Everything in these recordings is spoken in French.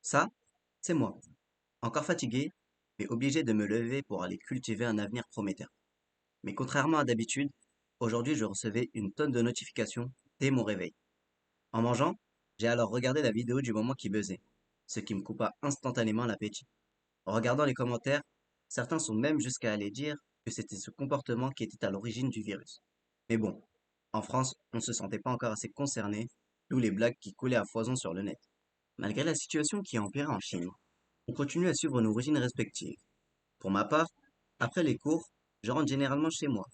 Ça, c'est moi, encore fatigué, mais obligé de me lever pour aller cultiver un avenir prometteur. Mais contrairement à d'habitude, aujourd'hui je recevais une tonne de notifications dès mon réveil. En mangeant, j'ai alors regardé la vidéo du moment qui buzzait, ce qui me coupa instantanément l'appétit. En regardant les commentaires, certains sont même jusqu'à aller dire que c'était ce comportement qui était à l'origine du virus. Mais bon, en France, on ne se sentait pas encore assez concerné, d'où les blagues qui coulaient à foison sur le net. Malgré la situation qui a empiré en Chine, on continue à suivre nos routines respectives. Pour ma part, après les cours, je rentre généralement chez moi,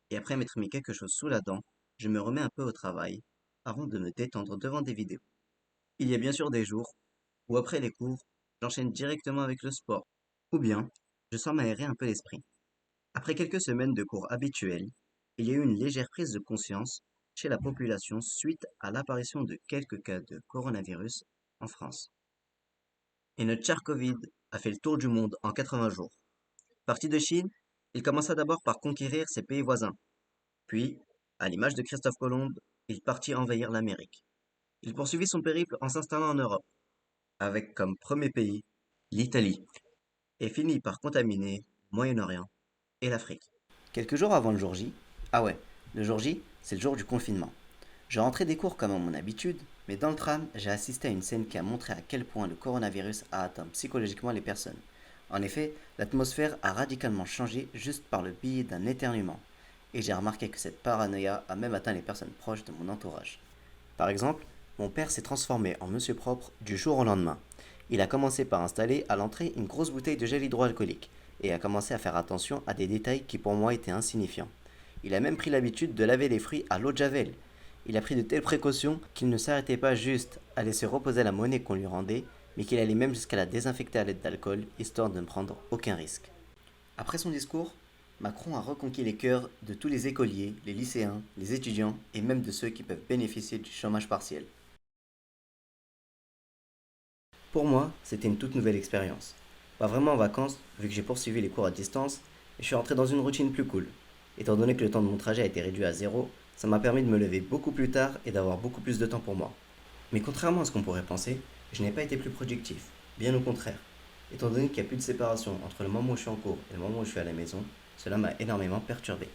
et après m'être mis quelque chose sous la dent, je me remets un peu au travail, avant de me détendre devant des vidéos. Il y a bien sûr des jours où après les cours, j'enchaîne directement avec le sport, ou bien je sors m'aérer un peu l'esprit. Après quelques semaines de cours habituels, il y a eu une légère prise de conscience chez la population suite à l'apparition de quelques cas de coronavirus en France. Et notre cher Covid a fait le tour du monde en 80 jours. Parti de Chine, il commença d'abord par conquérir ses pays voisins. Puis, à l'image de Christophe Colomb, il partit envahir l'Amérique. Il poursuivit son périple en s'installant en Europe, avec comme premier pays l'Italie, et finit par contaminer le Moyen-Orient et l'Afrique. Quelques jours avant le jour J, ah ouais, le jour J, c'est le jour du confinement. Je rentrais des cours comme à mon habitude, mais dans le tram, j'ai assisté à une scène qui a montré à quel point le coronavirus a atteint psychologiquement les personnes. En effet, l'atmosphère a radicalement changé juste par le biais d'un éternuement. Et j'ai remarqué que cette paranoïa a même atteint les personnes proches de mon entourage. Par exemple, mon père s'est transformé en monsieur propre du jour au lendemain. Il a commencé par installer à l'entrée une grosse bouteille de gel hydroalcoolique et a commencé à faire attention à des détails qui pour moi étaient insignifiants. Il a même pris l'habitude de laver les fruits à l'eau de javel. Il a pris de telles précautions qu'il ne s'arrêtait pas juste à laisser reposer la monnaie qu'on lui rendait, mais qu'il allait même jusqu'à la désinfecter à l'aide d'alcool, histoire de ne prendre aucun risque. Après son discours, Macron a reconquis les cœurs de tous les écoliers, les lycéens, les étudiants et même de ceux qui peuvent bénéficier du chômage partiel. Pour moi, c'était une toute nouvelle expérience. Pas vraiment en vacances, vu que j'ai poursuivi les cours à distance, et je suis rentré dans une routine plus cool. Étant donné que le temps de mon trajet a été réduit à zéro, ça m'a permis de me lever beaucoup plus tard et d'avoir beaucoup plus de temps pour moi. Mais contrairement à ce qu'on pourrait penser, je n'ai pas été plus productif, bien au contraire. Étant donné qu'il n'y a plus de séparation entre le moment où je suis en cours et le moment où je suis à la maison, cela m'a énormément perturbé.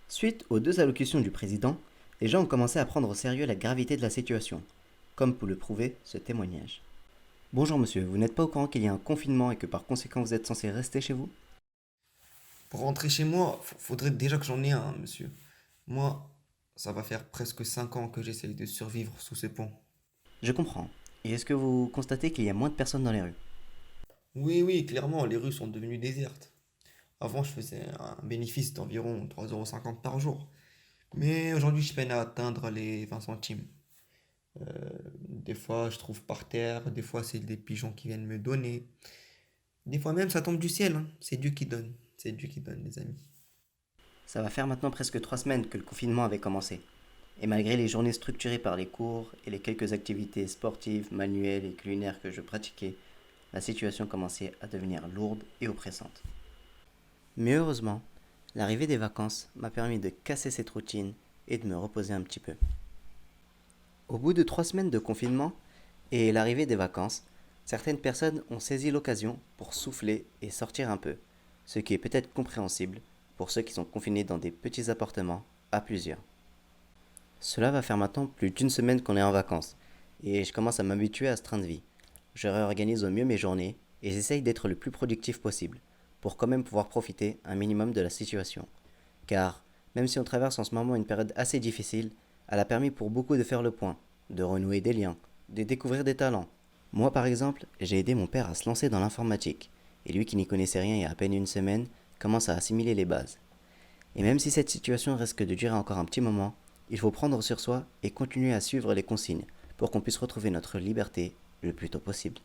Suite aux deux allocutions du président, les gens ont commencé à prendre au sérieux la gravité de la situation, comme peut le prouver ce témoignage. Bonjour monsieur, vous n'êtes pas au courant qu'il y a un confinement et que par conséquent vous êtes censé rester chez vous? Pour rentrer chez moi, faudrait déjà que j'en ai un, monsieur. Moi, ça va faire presque 5 ans que j'essaye de survivre sous ces ponts. Je comprends. Et est-ce que vous constatez qu'il y a moins de personnes dans les rues? Oui, oui, clairement, les rues sont devenues désertes. Avant, je faisais un bénéfice d'environ 3,50 € par jour. Mais aujourd'hui, je peine à atteindre les 20 centimes. Euh, des fois, je trouve par terre, des fois, c'est des pigeons qui viennent me donner. Des fois même, ça tombe du ciel, hein. C'est Dieu qui donne. C'est Dieu qui donne, les amis. Ça va faire maintenant presque 3 semaines que le confinement avait commencé. Et malgré les journées structurées par les cours et les quelques activités sportives, manuelles et culinaires que je pratiquais, la situation commençait à devenir lourde et oppressante. Mais heureusement, l'arrivée des vacances m'a permis de casser cette routine et de me reposer un petit peu. Au bout de 3 semaines de confinement et l'arrivée des vacances, certaines personnes ont saisi l'occasion pour souffler et sortir un peu, ce qui est peut-être compréhensible pour ceux qui sont confinés dans des petits appartements à plusieurs. Cela va faire maintenant plus d'une semaine qu'on est en vacances, et je commence à m'habituer à ce train de vie. Je réorganise au mieux mes journées et j'essaye d'être le plus productif possible, pour quand même pouvoir profiter un minimum de la situation. Car, même si on traverse en ce moment une période assez difficile, elle a permis pour beaucoup de faire le point, de renouer des liens, de découvrir des talents. Moi par exemple, j'ai aidé mon père à se lancer dans l'informatique, et lui qui n'y connaissait rien il y a à peine une semaine, commence à assimiler les bases. Et même si cette situation risque de durer encore un petit moment, il faut prendre sur soi et continuer à suivre les consignes pour qu'on puisse retrouver notre liberté le plus tôt possible.